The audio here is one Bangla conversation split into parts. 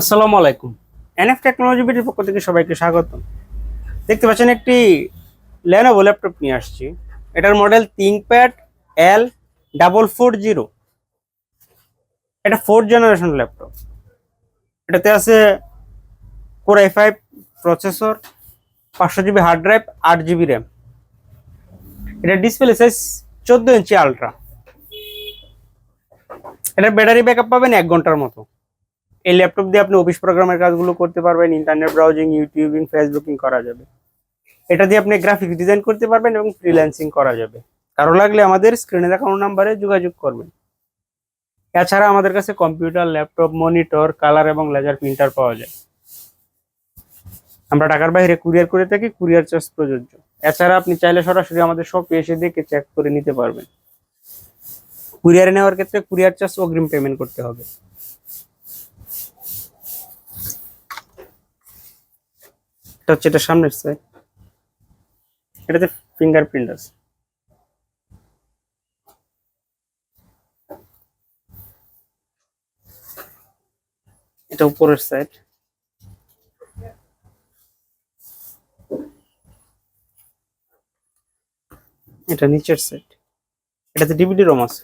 আসসালামু আলাইকুম। এনএফ টেকনোলজি বিডির পক্ষ থেকে সবাইকে স্বাগতম। দেখতে পাচ্ছেন একটি লেনোভো ল্যাপটপ নিয়ে আসছি। এটার মডেল থিংকপ্যাড L440। এটা 4th জেনারেশন ল্যাপটপ। এটাতে আছে core i5 processor, 500 GB hard drive, 8 GB RAM. এটা ডিসপ্লে সাইজ 14 ইঞ্চি আলট্রা। এটার ব্যাটারি ব্যাকআপ পাবেন 1 ঘন্টার মতো। এই ল্যাপটপ দিয়ে আপনি অফিস প্রোগ্রামের কাজগুলো করতে পারবেন, ইন্টারনেট ব্রাউজিং, ইউটিউবিং, ফেসবুকিং করা যাবে। এটা দিয়ে আপনি গ্রাফিক্স ডিজাইন করতে পারবেন এবং ফ্রিল্যান্সিং করা যাবে। কারো লাগলে আমাদের স্ক্রিনে দেখানো নাম্বারে যোগাযোগ করবেন। এছাড়া আমাদের কাছে কম্পিউটার, ল্যাপটপ, মনিটর, কালার এবং লেজার প্রিন্টার পাওয়া যায়। আমরা ঢাকার বাইরে কুরিয়ার করে থাকি, কুরিয়ার চার্জ প্রযোজ্য। এছাড়া আপনি চাইলে সরাসরি আমাদের শপে এসে দেখে চেক করে নিতে পারবেন। কুরিয়ারে নেওয়ার ক্ষেত্রে কুরিয়ার চার্জ অগ্রিম পেমেন্ট করতে হবে। এটা হচ্ছে এটা সামনের সাইড। এটাতে ফিঙ্গারপ্রিন্ট আছে। এটা উপরের সাইড। এটা নিচের সাইড। এটাতে ডিভিডি রোম আছে।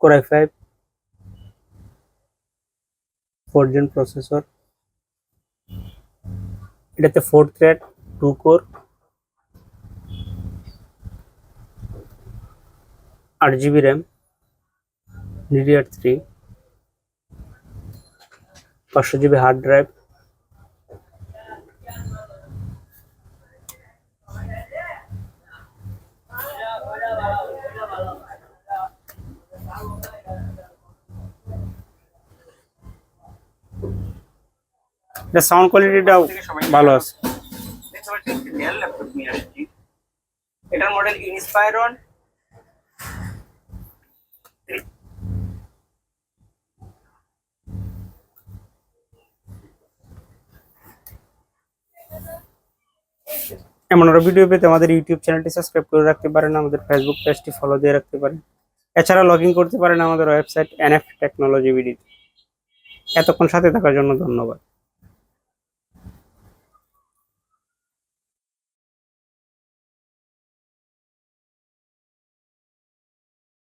Core i5 4th-gen processor. এটাতে 4th thread, 2 core, 8 GB RAM, DDR3, 500 GB hard drive. এটা সাউন্ড কোয়ালিটিটাও ভালো আছে। এটার মডেল ইনস্পায়রন। এমন আরো ভিডিও পেতে আমাদের ইউটিউব চ্যানেলটি সাবস্ক্রাইব করে রাখতে পারেন, আমাদের ফেসবুক পেজটি ফলো দিয়ে রাখতে পারেন। এছাড়া লগ ইন করতে পারেন আমাদের ওয়েবসাইট এনএফ টেকনোলজি বিডি। এতক্ষণ সাথে থাকার জন্য ধন্যবাদ।